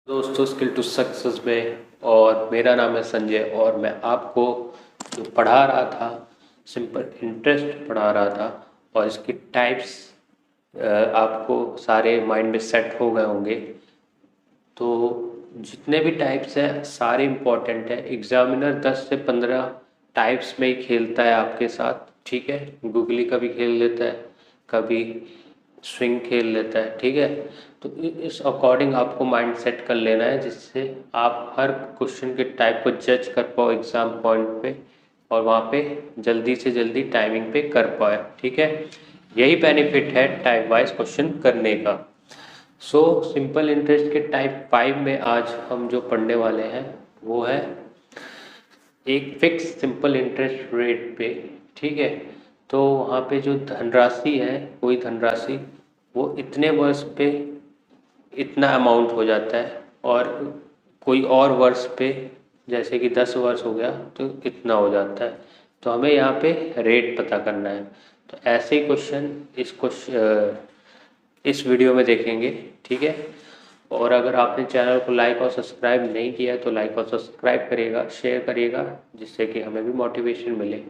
दोस्तों, skill to success में और मेरा नाम है संजय और मैं आपको जो पढ़ा रहा था सिंपल इंटरेस्ट पढ़ा रहा था और इसकी टाइप्स आपको सारे माइंड में सेट हो गए होंगे। तो जितने भी टाइप्स हैं सारे इम्पोर्टेंट है। एग्जामिनर 10 से 15 टाइप्स में ही खेलता है आपके साथ, ठीक है। गूगली कभी खेल लेता है, कभी स्विंग खेल लेता है, ठीक है। तो इस अकॉर्डिंग आपको माइंड सेट कर लेना है जिससे आप हर क्वेश्चन के टाइप को जज कर पाओ एग्ज़ाम पॉइंट पे और वहाँ पे जल्दी से जल्दी टाइमिंग पे कर पाए, ठीक है। यही बेनिफिट है टाइप वाइज क्वेश्चन करने का। सो सिंपल इंटरेस्ट के टाइप 5 में आज हम जो पढ़ने वाले हैं वो है एक फिक्स सिंपल इंटरेस्ट रेट पे, ठीक है। तो वहाँ पे जो धनराशि है, कोई धनराशि वो इतने वर्ष पे इतना अमाउंट हो जाता है और कोई और वर्ष पे जैसे कि 10 वर्ष हो गया तो इतना हो जाता है। तो हमें यहाँ पे रेट पता करना है। तो ऐसे ही क्वेश्चन इस वीडियो में देखेंगे, ठीक है। और अगर आपने चैनल को लाइक और सब्सक्राइब नहीं किया है तो लाइक और सब्सक्राइब करिएगा, शेयर करिएगा, जिससे कि हमें भी मोटिवेशन मिले,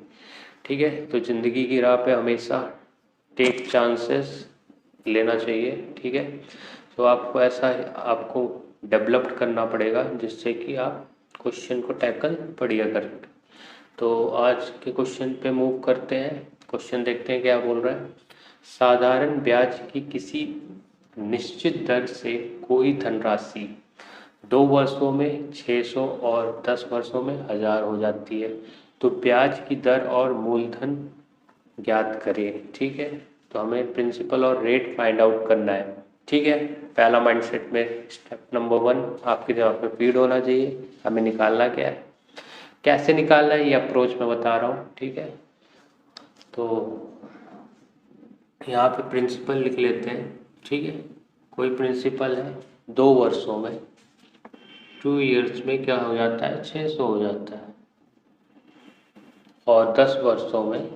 ठीक है। तो ज़िंदगी की राह पे हमेशा टेक चांसेस लेना चाहिए, ठीक है। तो आपको ऐसा आपको डेवलप्ड करना पड़ेगा जिससे कि आप क्वेश्चन को टैकल बढ़िया कर सकें। तो आज के क्वेश्चन पे मूव करते हैं। क्वेश्चन देखते हैं क्या बोल रहा है। साधारण ब्याज की किसी निश्चित दर से कोई धनराशि 2 वर्षों में 600 और 10 वर्षों में 1000 हो जाती है। तो ब्याज की दर और मूलधन ज्ञात करें, ठीक है। तो हमें प्रिंसिपल और रेट फाइंड आउट करना है, ठीक है। पहला माइंडसेट में स्टेप नंबर 1 आपके दिमाग में फीड होना चाहिए। हमें निकालना क्या है, कैसे निकालना है, ये अप्रोच मैं बता रहा हूँ, ठीक है। तो यहाँ पे प्रिंसिपल लिख लेते हैं, ठीक है। कोई प्रिंसिपल है 2 वर्षों में, 2 ईयर्स में क्या हो जाता है, 600 हो जाता है। और 10 वर्षों में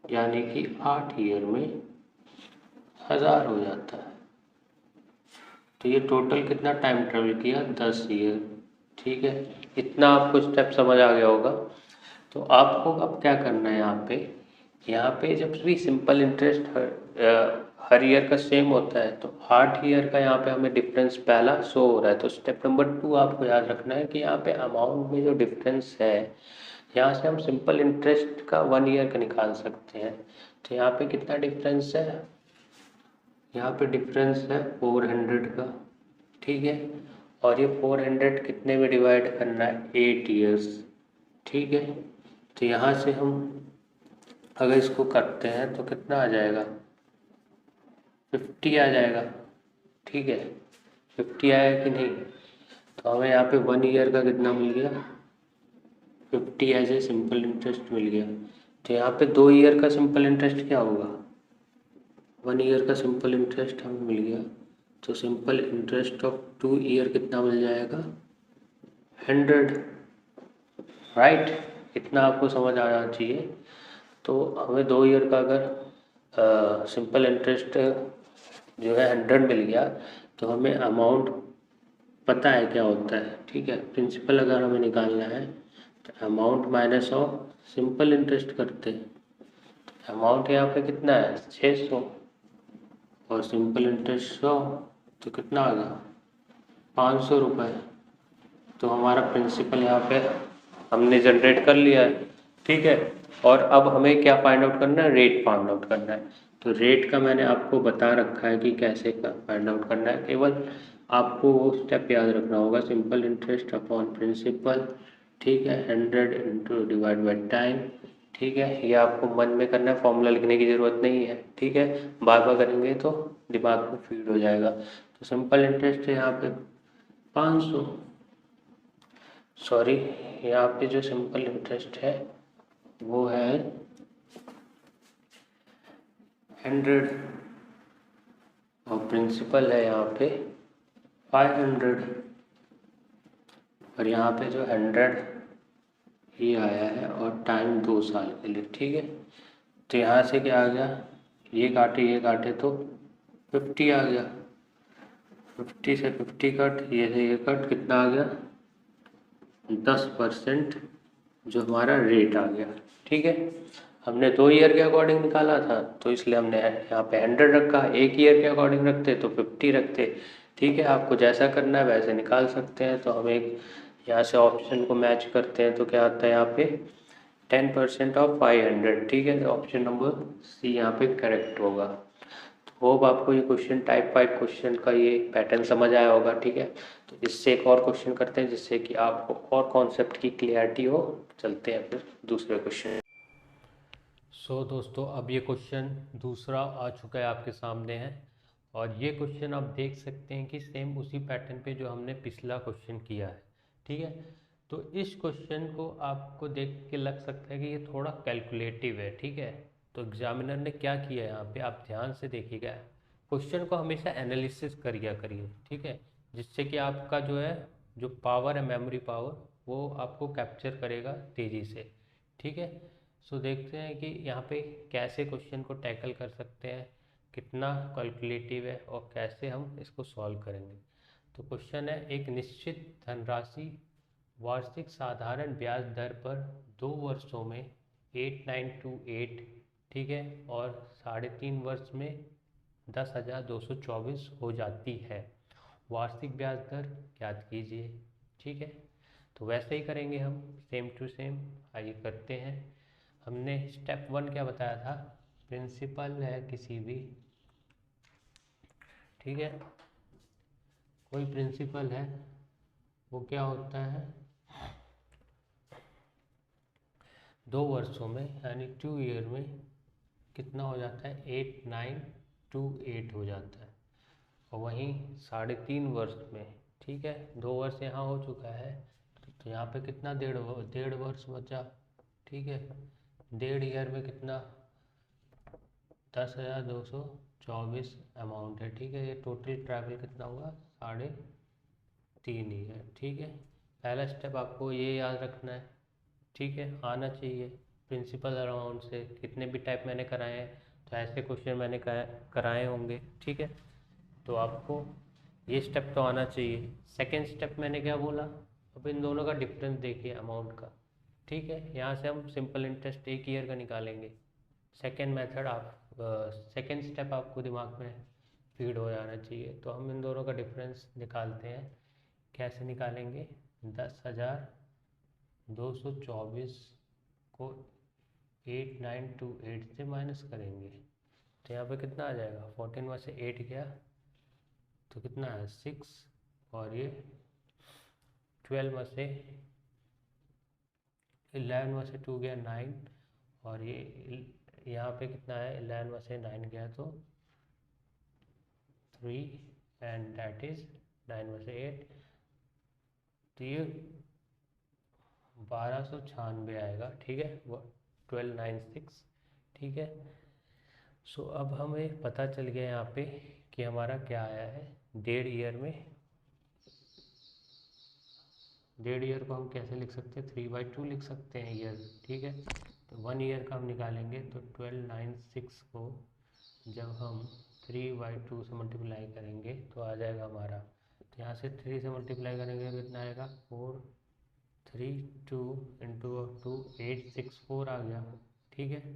यानी कि 8 ईयर में 1000 हो जाता है। तो ये टोटल कितना टाइम ट्रेवल किया, 10 ईयर, ठीक है। इतना आपको स्टेप समझ आ गया होगा। तो आपको अब क्या करना है, यहाँ पे जब भी सिंपल इंटरेस्ट हर ईयर का सेम होता है तो 8 ईयर का यहाँ पे हमें डिफरेंस पहला शो हो रहा है। तो स्टेप नंबर 2 आपको याद रखना है कि यहाँ पे अमाउंट में जो डिफरेंस है, यहाँ से हम सिंपल इंटरेस्ट का 1 ईयर का निकाल सकते हैं। तो यहाँ पे कितना डिफरेंस है, यहाँ पे डिफरेंस है 400 का, ठीक है। और ये 400 कितने में डिवाइड करना है, 8 ईयर्स, ठीक है। तो यहाँ से हम अगर इसको करते हैं तो कितना आ जाएगा, 50 आ जाएगा, ठीक है। 50 आया कि नहीं। तो हमें यहाँ पे 1 ईयर का कितना मिल गया, 50 एज ए सिंपल इंटरेस्ट मिल गया। तो यहाँ पे 2 ईयर का सिंपल इंटरेस्ट क्या होगा, 1 ईयर का सिंपल इंटरेस्ट हमें मिल गया। तो सिंपल इंटरेस्ट ऑफ 2 ईयर कितना मिल जाएगा, 100, राइट। इतना आपको समझ आ जाना चाहिए। तो हमें 2 ईयर का अगर सिंपल इंटरेस्ट जो है 100 मिल गया तो हमें अमाउंट पता है क्या होता है, ठीक है। प्रिंसिपल अगर हमें निकालना है तो amount minus of simple interest करते हैं। अमाउंट यहाँ पे कितना है, 600 और सिंपल इंटरेस्ट 100, तो कितना आ गया, 500 रुपये। तो हमारा प्रिंसिपल यहाँ पे हमने जनरेट कर लिया है, ठीक है। और अब हमें क्या फाइंड आउट करना है, रेट फाइंड आउट करना है। तो रेट का मैंने आपको बता रखा है कि कैसे फाइंड आउट करना है। केवल आपको वो स्टेप याद रखना होगा, सिंपल इंटरेस्ट अपॉन प्रिंसिपल, ठीक है, 100 इंटू डिवाइड बाई टाइम, ठीक है। ये आपको मन में करना है, फॉर्मूला लिखने की ज़रूरत नहीं है, ठीक है। बार बार करेंगे तो दिमाग में फीड हो जाएगा। तो सिंपल इंटरेस्ट है यहाँ पे 500, सॉरी, यहाँ पे जो सिंपल इंटरेस्ट है वो है 100 और प्रिंसिपल है यहाँ पे 500 और यहाँ पे जो 100 ये आया है और टाइम 2 साल के लिए, ठीक है। तो यहाँ से क्या आ गया, ये काटे तो 50 आ गया, 50 से 50 कट, ये से ये कट, कितना आ गया 10% जो हमारा रेट आ गया। ठीक है, हमने 2 ईयर के अकॉर्डिंग निकाला था तो इसलिए हमने यहाँ पे 100 रखा, 1 ईयर के अकॉर्डिंग रखते तो 50 रखते। ठीक है, आपको जैसा करना है वैसे निकाल सकते हैं। तो हम एक यहाँ से ऑप्शन को मैच करते हैं तो क्या आता है यहाँ पे 10% ऑफ 500। ठीक है, ऑप्शन नंबर सी यहाँ पे करेक्ट होगा। होप आपको ये क्वेश्चन टाइप 5 क्वेश्चन का ये पैटर्न समझ आया होगा। ठीक है, तो इससे एक और क्वेश्चन करते हैं जिससे कि आपको और कॉन्सेप्ट की क्लियरिटी हो। चलते हैं फिर दूसरे क्वेश्चन। दोस्तों, अब ये क्वेश्चन दूसरा आ चुका है आपके सामने है, और ये क्वेश्चन आप देख सकते हैं कि सेम उसी पैटर्न पे जो हमने पिछला क्वेश्चन किया है। ठीक है, तो इस क्वेश्चन को आपको देख के लग सकता है कि ये थोड़ा कैलकुलेटिव है। ठीक है, तो एग्जामिनर ने क्या किया है यहाँ पे, आप ध्यान से देखिएगा। क्वेश्चन को हमेशा एनालिसिस करिए। ठीक है, जिससे कि आपका जो है जो पावर है, मेमोरी पावर, वो आपको कैप्चर करेगा तेज़ी से। ठीक है, देखते हैं कि यहाँ पे कैसे क्वेश्चन को टैकल कर सकते हैं, कितना कैलकुलेटिव है और कैसे हम इसको सॉल्व करेंगे। तो क्वेश्चन है, एक निश्चित धनराशि वार्षिक साधारण ब्याज दर पर 2 वर्षों में 8928, ठीक है, और 3.5 वर्ष में 10,224 हो जाती है। वार्षिक ब्याज दर ज्ञात कीजिए। ठीक है, तो वैसे ही करेंगे हम, सेम टू सेम। आइए करते हैं। हमने स्टेप 1 क्या बताया था, प्रिंसिपल है किसी भी, ठीक है, कोई प्रिंसिपल है वो क्या होता है 2 वर्षों में, यानी 2 ईयर में कितना हो जाता है 8928 हो जाता है। और वहीं 3.5 वर्ष में, ठीक है, 2 वर्ष यहाँ हो चुका है तो यहाँ पे कितना डेढ़ वर्ष बचा। ठीक है, 1.5 ईयर में कितना 10,224 अमाउंट है। ठीक है, ये टोटल ट्रैवल कितना हुआ 3.5 ईयर। ठीक है, पहला स्टेप आपको ये याद रखना है। ठीक है, आना चाहिए प्रिंसिपल अमाउंट से। कितने भी टाइप मैंने कराए हैं तो ऐसे क्वेश्चन मैंने कराए होंगे। ठीक है, तो आपको ये स्टेप तो आना चाहिए। सेकेंड स्टेप मैंने क्या बोला, अब इन दोनों का डिफरेंस देखिए अमाउंट का। ठीक है, यहाँ से हम सिंपल इंटरेस्ट 1 ईयर का निकालेंगे। सेकेंड मेथड आप सेकेंड स्टेप आपको दिमाग में फीड हो जाना चाहिए। तो हम इन दोनों का डिफरेंस निकालते हैं। कैसे निकालेंगे, 10,224 को 8928 से माइनस करेंगे तो यहाँ पे कितना आ जाएगा, 14 में से 8 गया तो कितना है 6, और ये 12 में से 11 में से 2 गया 9, और ये यहाँ पे कितना है 11 में से 9 गया तो 3, एंड दैट इज 9 में से 8, तो ये 1296 आएगा। ठीक है, 1296। ठीक है, अब हमें पता चल गया यहाँ पे कि हमारा क्या आया है 1.5 ईयर में। 1.5 ईयर को हम कैसे लिख सकते हैं, 3/2 लिख सकते हैं ईयर। ठीक है, तो 1 ईयर का हम निकालेंगे तो 1296 को जब हम 3/2 से मल्टीप्लाई करेंगे तो आ जाएगा हमारा, तो यहाँ से 3 से मल्टीप्लाई करेंगे तो कितना आएगा 432 इंटू 2 864 आ गया। ठीक है,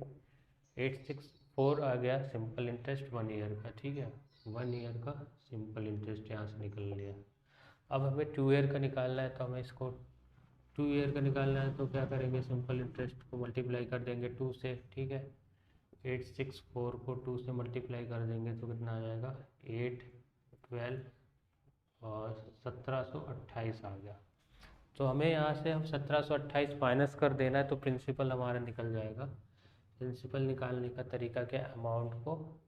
864 आ गया सिंपल इंटरेस्ट 1 ईयर का। ठीक है, 1 ईयर का सिंपल इंटरेस्ट यहाँ से निकल लिया। अब हमें 2 ईयर का निकालना है, तो हमें इसको 2 ईयर का निकालना है तो क्या करेंगे, सिंपल इंटरेस्ट को मल्टीप्लाई कर देंगे 2 से। ठीक है, 864 को 2 से मल्टीप्लाई कर देंगे तो कितना आ जाएगा 8, 12 और 1728 आ गया। तो हमें यहाँ से हम 1728 माइनस कर देना है तो प्रिंसिपल हमारा निकल जाएगा। प्रिंसिपल निकालने का तरीका क्या, अमाउंट को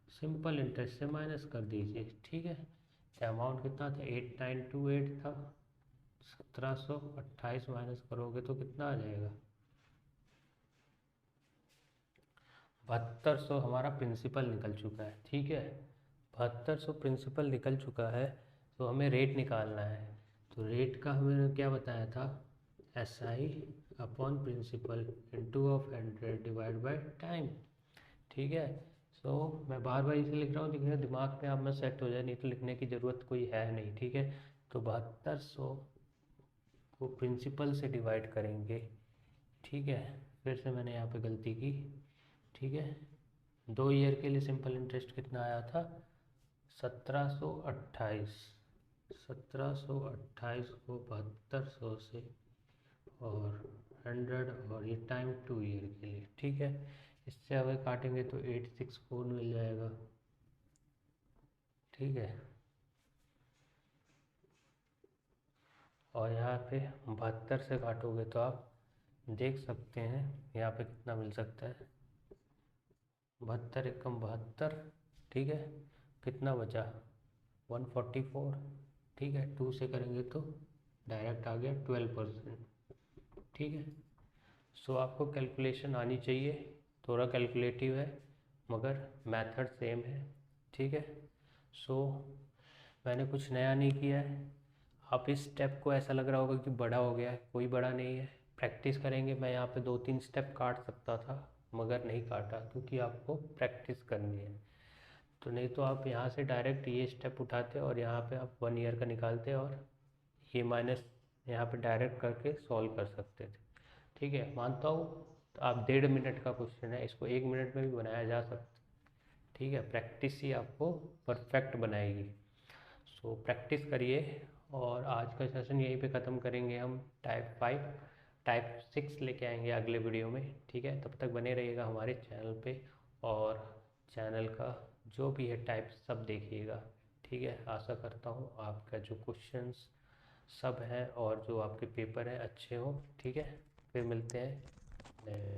सिंपल इंटरेस्ट से माइनस कर दीजिए। ठीक है, तो अमाउंट कितना था 8928 था, 1728 माइनस करोगे तो कितना आ जाएगा 7200 हमारा प्रिंसिपल निकल चुका है। ठीक है, 7200 प्रिंसिपल निकल चुका है। तो हमें रेट निकालना है। तो रेट का हमें क्या बताया था, SI upon principal into of 100 divide by time. ठीक है, मैं बार बार इसे लिख रहा हूँ, देखिए दिमाग में आप में सेट हो जाए, नहीं तो लिखने की ज़रूरत कोई है नहीं, ठीक है। तो 7200 को प्रिंसिपल से डिवाइड करेंगे, ठीक है। फिर से मैंने यहाँ पे गलती की, ठीक है। 2 ईयर के लिए सिंपल इंटरेस्ट कितना आया था, 1728। 1728 को 7200 से और 100, और ये टाइम 2 ईयर के लिए, ठीक है। इससे अगर काटेंगे तो 864 मिल जाएगा, ठीक है। और यहाँ पे 72 से काटोगे तो आप देख सकते हैं यहाँ पे कितना मिल सकता है, 72 एकम 72, ठीक है। कितना बचा, 144, ठीक है। 2 से करेंगे तो डायरेक्ट आ गया 12%, ठीक है। आपको कैलकुलेशन आनी चाहिए, थोड़ा कैलकुलेटिव है मगर मेथड सेम है, ठीक है। सो मैंने कुछ नया नहीं किया है। आप इस स्टेप को ऐसा लग रहा होगा कि बड़ा हो गया है, कोई बड़ा नहीं है। प्रैक्टिस करेंगे, मैं यहाँ पे 2-3 स्टेप काट सकता था मगर नहीं काटा, क्योंकि आपको प्रैक्टिस करनी है। तो नहीं तो आप यहाँ से डायरेक्ट ये स्टेप उठाते और यहाँ पे आप 1 ईयर का निकालते और ये माइनस यहाँ पे डायरेक्ट करके सॉल्व कर सकते थे, ठीक है। मानता हूँ तो आप 1.5 मिनट का क्वेश्चन है, इसको 1 मिनट में भी बनाया जा सकता, ठीक है। प्रैक्टिस ही आपको परफेक्ट बनाएगी। प्रैक्टिस करिए, और आज का सेशन यहीं पे ख़त्म करेंगे हम। टाइप 5 टाइप 6 लेके आएंगे अगले वीडियो में, ठीक है। तब तक बने रहिएगा हमारे चैनल पे, और चैनल का जो भी है टाइप सब देखिएगा, ठीक है। आशा करता हूँ आपका जो क्वेश्चंस सब हैं और जो आपके पेपर हैं अच्छे हों, ठीक है। फिर मिलते हैं।